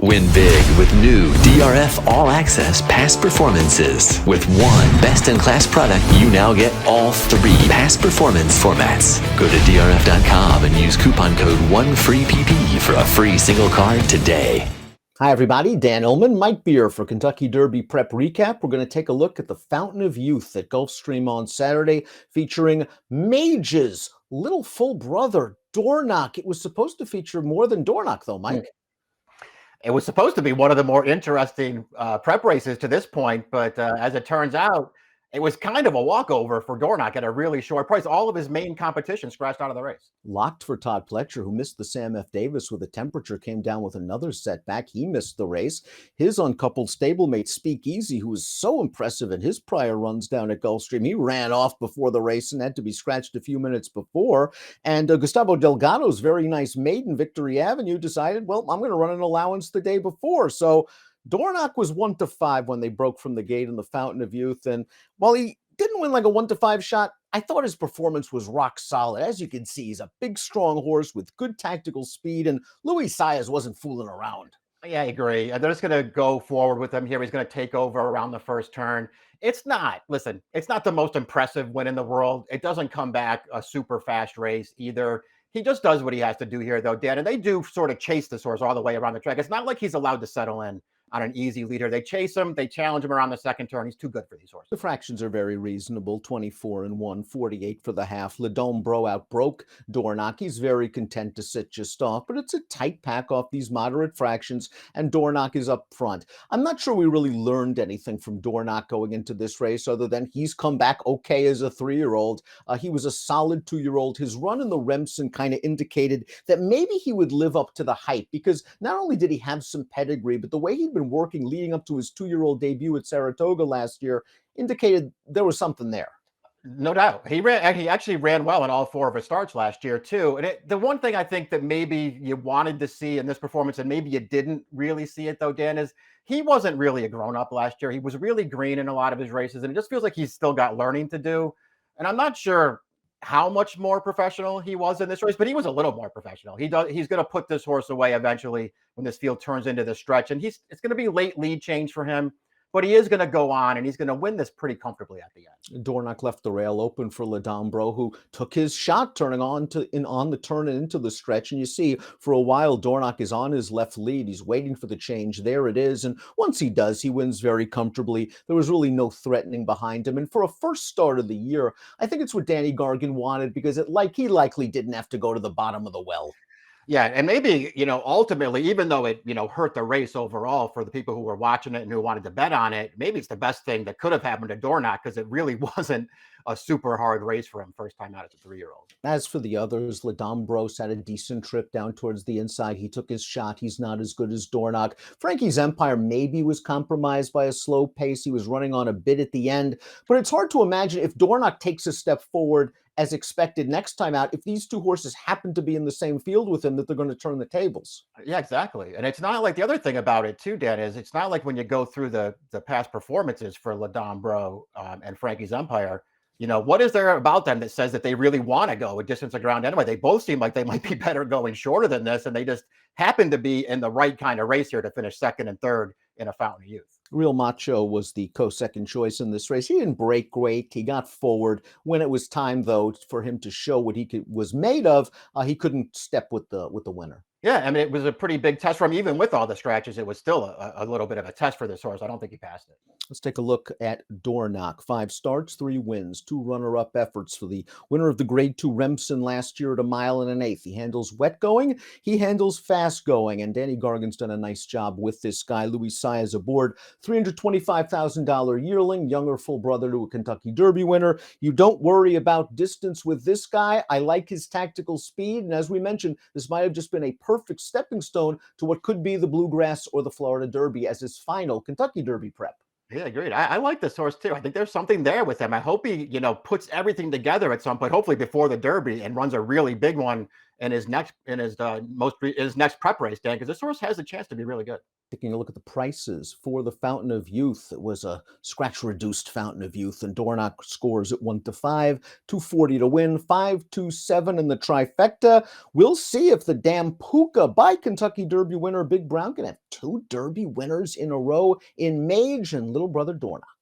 Win big with new DRF All Access past performances. With one best-in-class product, you now get all three past performance formats. Go to DRF.com and use coupon code 1FREEPP for a free single card today. Hi, everybody. Dan Illman, Mike Beer for Kentucky Derby Prep Recap. We're going to take a look at the Fountain of Youth at Gulfstream on Saturday, featuring Mage's little full brother, Dornoch. It was supposed to feature more than Dornoch, though, Mike. It was supposed to be one of the more interesting prep races to this point, but as it turns out, it was kind of a walkover for Dornoch at a really short price. All of his main competition scratched out of the race. Locked for Todd Pletcher, who missed the Sam F. Davis with a temperature, came down with another setback. He missed the race. His uncoupled stablemate, Speakeasy, who was so impressive in his prior runs down at Gulfstream, he ran off before the race and had to be scratched a few minutes before. And Gustavo Delgado's very nice maiden, Victory Avenue, decided, well, I'm going to run an allowance the day before. So Dornoch was 1-5 when they broke from the gate in the Fountain of Youth. And while he didn't win like a 1-5 shot, I thought his performance was rock solid. As you can see, he's a big, strong horse with good tactical speed, and Luis Saez wasn't fooling around. Yeah, I agree. They're just going to go forward with him here. He's going to take over around the first turn. It's not the most impressive win in the world. It doesn't come back a super fast race either. He just does what he has to do here, though, Dan. And they do sort of chase this horse all the way around the track. It's not like he's allowed to settle in on an easy leader. They chase him, they challenge him around the second turn. He's too good for these horses. The fractions are very reasonable, 24-1, 48 for the half. Ledome Bro outbroke Dornoch. He's very content to sit just off, but it's a tight pack off these moderate fractions, and Dornoch is up front. I'm not sure we really learned anything from Dornoch going into this race, other than he's come back okay as a 3-year-old. He was a solid 2-year-old. His run in the Remsen kind of indicated that maybe he would live up to the hype, because not only did he have some pedigree, but the way he'd been working leading up to his 2-year-old debut at Saratoga last year indicated there was something there. No doubt. He actually ran well in all 4 of his starts last year, too. And the one thing I think that maybe you wanted to see in this performance, and maybe you didn't really see it, though, Dan, is he wasn't really a grown-up last year. He was really green in a lot of his races, and it just feels like he's still got learning to do. And I'm not sure how much more professional he was in this race, but he was a little more professional. He's going to put this horse away eventually when this field turns into the stretch, and it's going to be late lead change for him, but he is going to go on, and he's going to win this pretty comfortably at the end. Dornoch left the rail open for Ledome Bro, who took his shot turning on the turn and into the stretch. And you see, for a while, Dornoch is on his left lead. He's waiting for the change. There it is. And once he does, he wins very comfortably. There was really no threatening behind him. And for a first start of the year, I think it's what Danny Gargan wanted, because he likely didn't have to go to the bottom of the well. Yeah, and maybe, ultimately, even though it, hurt the race overall for the people who were watching it and who wanted to bet on it, maybe it's the best thing that could have happened to Dornoch, because it really wasn't a super hard race for him first time out as a 3-year-old. As for the others, Ledome Bros had a decent trip down towards the inside. He took his shot. He's not as good as Dornoch. Frankie's Empire maybe was compromised by a slow pace. He was running on a bit at the end, but it's hard to imagine if Dornoch takes a step forward as expected next time out, if these two horses happen to be in the same field with him, that they're going to turn the tables. Yeah, exactly. And it's not like, the other thing about it too, Dan, is it's not like when you go through the past performances for Ledome Bro and Frankie's Empire, what is there about them that says that they really want to go a distance of ground anyway? They both seem like they might be better going shorter than this, and they just happen to be in the right kind of race here to finish second and third in a Fountain of Youth. Real Macho was the co-second choice in this race. He didn't break great. He got forward. When it was time, though, for him to show what he was made of, he couldn't step with the winner. Yeah, I mean, it was a pretty big test for him. Even with all the scratches, it was still a little bit of a test for this horse. I don't think he passed it. Let's take a look at Dornoch. 5 starts, 3 wins, 2 runner-up efforts for the winner of the Grade 2 Remsen last year at 1 1/8. He handles wet going, he handles fast going, and Danny Gargan's done a nice job with this guy. Luis Saez aboard, $325,000 yearling, younger full brother to a Kentucky Derby winner. You don't worry about distance with this guy. I like his tactical speed, and as we mentioned, this might have just been a perfect stepping stone to what could be the Bluegrass or the Florida Derby as his final Kentucky Derby prep. Yeah, agreed. I like this horse too. I think there's something there with him. I hope he, puts everything together at some point, hopefully before the Derby, and runs a really big one in his next prep race, Dan, because this horse has a chance to be really good. taking a look at the prices for the Fountain of Youth. It was a scratch-reduced Fountain of Youth, and Dornoch scores at 1-5, 240 to win, 5-7 in the trifecta. We'll see if the Damn Puka by Kentucky Derby winner Big Brown can have two Derby winners in a row in Mage and little brother Dornoch.